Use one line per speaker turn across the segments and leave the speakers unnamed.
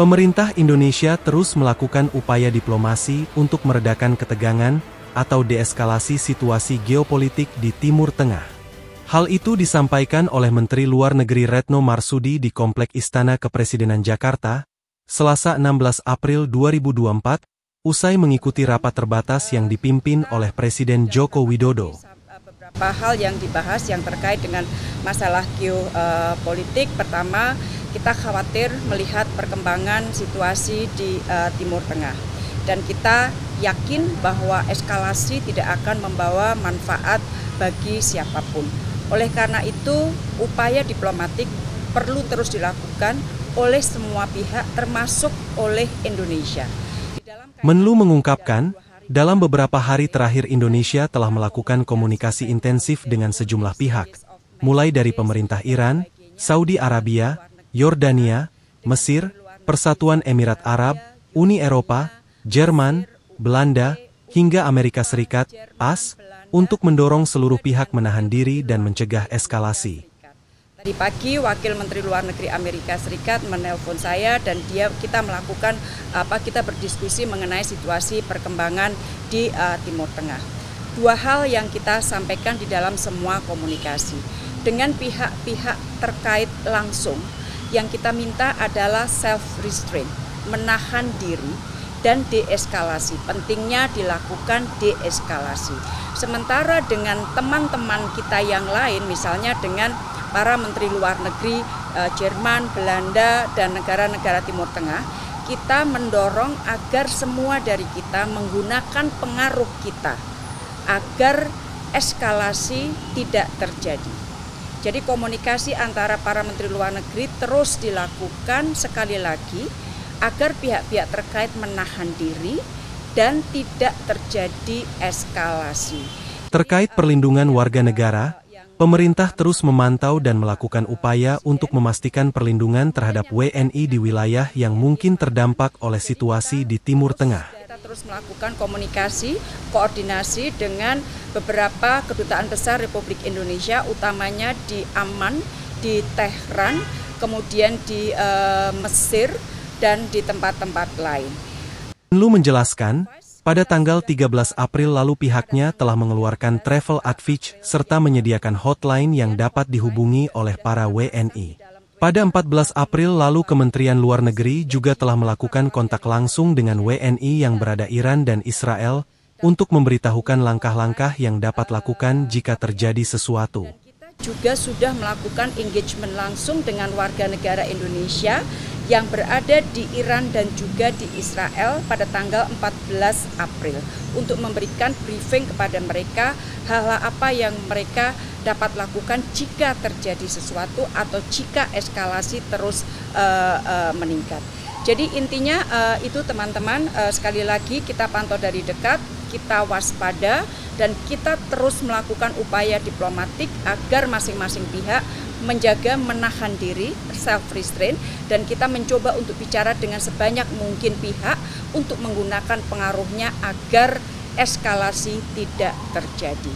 Pemerintah Indonesia terus melakukan upaya diplomasi untuk meredakan ketegangan atau deeskalasi situasi geopolitik di Timur Tengah. Hal itu disampaikan oleh Menteri Luar Negeri Retno Marsudi di Komplek Istana Kepresidenan Jakarta, Selasa 16 April 2024, usai mengikuti rapat terbatas yang dipimpin oleh Presiden Joko Widodo.
Beberapa hal yang dibahas yang terkait dengan masalah geopolitik. Pertama, kita khawatir melihat perkembangan situasi di Timur Tengah. Dan kita yakin bahwa eskalasi tidak akan membawa manfaat bagi siapapun. Oleh karena itu, upaya diplomatik perlu terus dilakukan oleh semua pihak, termasuk oleh Indonesia.
Menlu mengungkapkan, dalam beberapa hari terakhir Indonesia telah melakukan komunikasi intensif dengan sejumlah pihak, mulai dari pemerintah Iran, Saudi Arabia, Yordania, Mesir, Persatuan Emirat Arab, Uni Eropa, Jerman, Belanda, hingga Amerika Serikat, AS, untuk mendorong seluruh pihak menahan diri dan mencegah eskalasi.
Tadi pagi, Wakil Menteri Luar Negeri Amerika Serikat menelpon saya dan kita melakukan kita berdiskusi mengenai situasi perkembangan di Timur Tengah. Dua hal yang kita sampaikan di dalam semua komunikasi dengan pihak-pihak terkait langsung. Yang kita minta adalah self-restraint, menahan diri dan deeskalasi. Pentingnya dilakukan deeskalasi. Sementara dengan teman-teman kita yang lain, misalnya dengan para Menteri Luar Negeri Jerman, Belanda, dan negara-negara Timur Tengah, kita mendorong agar semua dari kita menggunakan pengaruh kita agar eskalasi tidak terjadi. Jadi komunikasi antara para Menteri Luar Negeri terus dilakukan sekali lagi agar pihak-pihak terkait menahan diri dan tidak terjadi eskalasi.
Terkait perlindungan warga negara, pemerintah terus memantau dan melakukan upaya untuk memastikan perlindungan terhadap WNI di wilayah yang mungkin terdampak oleh situasi di Timur Tengah.
Terus melakukan komunikasi, koordinasi dengan beberapa kedutaan besar Republik Indonesia, utamanya di Amman, di Tehran, kemudian di Mesir, dan di tempat-tempat lain.
Menlu menjelaskan, pada tanggal 13 April lalu pihaknya telah mengeluarkan travel advice serta menyediakan hotline yang dapat dihubungi oleh para WNI. Pada 14 April lalu Kementerian Luar Negeri juga telah melakukan kontak langsung dengan WNI yang berada Iran dan Israel untuk memberitahukan langkah-langkah yang dapat lakukan jika terjadi sesuatu.
Kita juga sudah melakukan engagement langsung dengan warga negara Indonesia yang berada di Iran dan juga di Israel pada tanggal 14 April untuk memberikan briefing kepada mereka hal-hal apa yang mereka dapat lakukan jika terjadi sesuatu atau jika eskalasi terus meningkat. Jadi intinya itu teman-teman, sekali lagi kita pantau dari dekat, kita waspada dan kita terus melakukan upaya diplomatik agar masing-masing pihak menjaga menahan diri, self-restraint, dan kita mencoba untuk bicara dengan sebanyak mungkin pihak untuk menggunakan pengaruhnya agar eskalasi tidak terjadi.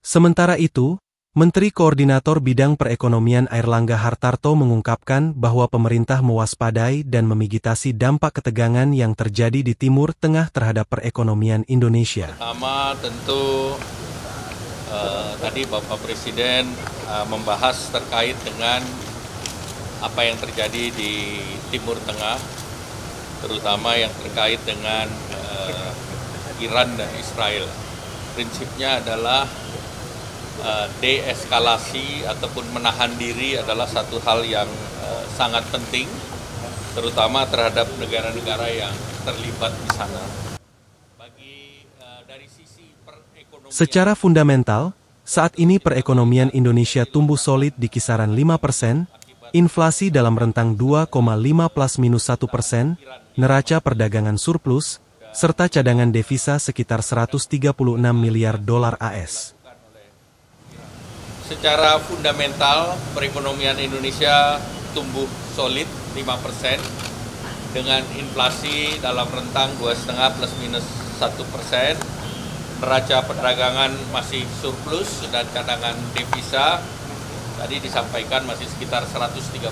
Sementara itu, Menteri Koordinator Bidang Perekonomian Airlangga Hartarto mengungkapkan bahwa pemerintah mewaspadai dan memigitasi dampak ketegangan yang terjadi di Timur Tengah terhadap perekonomian Indonesia.
Pertama tentu tadi Bapak Presiden membahas terkait dengan apa yang terjadi di Timur Tengah, terutama yang terkait dengan Iran dan Israel. Prinsipnya adalah deeskalasi ataupun menahan diri adalah satu hal yang sangat penting, terutama terhadap negara-negara yang terlibat di sana. Dari sisi perekonomian,
secara fundamental, saat ini perekonomian Indonesia tumbuh solid di kisaran 5%, inflasi dalam rentang 2,5 plus minus 1%, neraca perdagangan surplus, serta cadangan devisa sekitar 136 miliar dolar AS.
Secara fundamental, perekonomian Indonesia tumbuh solid 5% dengan inflasi dalam rentang 2,5 plus minus 1%. Neraca perdagangan masih surplus dan cadangan devisa tadi disampaikan masih sekitar 136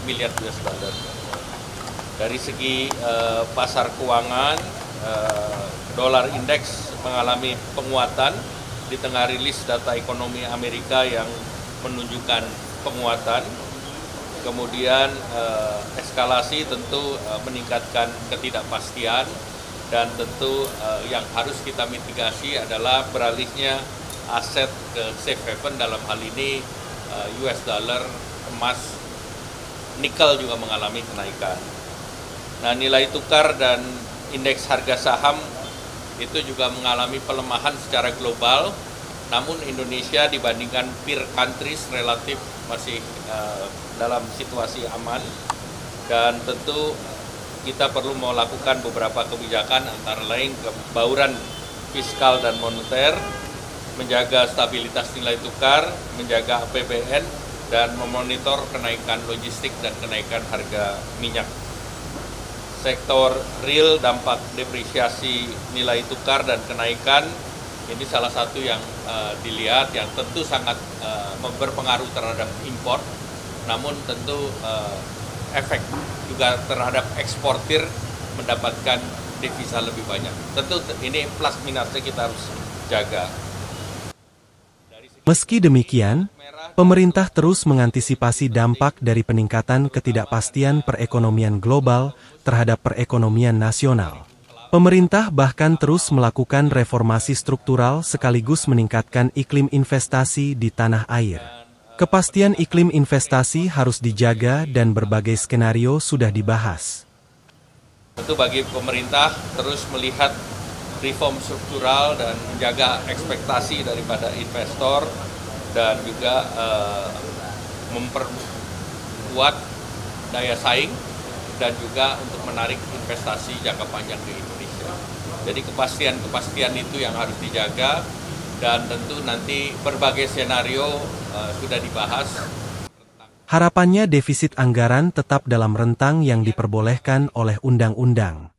miliar US dollar. Dari segi pasar keuangan, dolar indeks mengalami penguatan di tengah rilis data ekonomi Amerika yang menunjukkan penguatan. Kemudian eskalasi tentu meningkatkan ketidakpastian, dan tentu yang harus kita mitigasi adalah beralihnya aset ke safe haven, dalam hal ini US dollar, emas, nikel juga mengalami kenaikan. Nah, nilai tukar dan indeks harga saham itu juga mengalami pelemahan secara global, namun Indonesia dibandingkan peer countries relatif masih dalam situasi aman, dan tentu kita perlu melakukan beberapa kebijakan antara lain bauran fiskal dan moneter, menjaga stabilitas nilai tukar, menjaga APBN, dan memonitor kenaikan logistik dan kenaikan harga minyak. Sektor real, dampak depresiasi nilai tukar dan kenaikan ini salah satu yang dilihat, yang tentu sangat berpengaruh terhadap impor, namun tentu efek juga terhadap eksportir mendapatkan devisa lebih banyak. Tentu ini plus minusnya kita harus jaga.
Meski demikian, pemerintah terus mengantisipasi dampak dari peningkatan ketidakpastian perekonomian global terhadap perekonomian nasional. Pemerintah bahkan terus melakukan reformasi struktural sekaligus meningkatkan iklim investasi di tanah air. Kepastian iklim investasi harus dijaga dan berbagai skenario sudah dibahas.
Tentu bagi pemerintah terus melihat reform struktural dan menjaga ekspektasi daripada investor, dan juga memperkuat daya saing, dan juga untuk menarik investasi jangka panjang di Indonesia. Jadi kepastian itu yang harus dijaga, dan tentu nanti berbagai skenario sudah dibahas.
Harapannya defisit anggaran tetap dalam rentang yang diperbolehkan oleh undang-undang.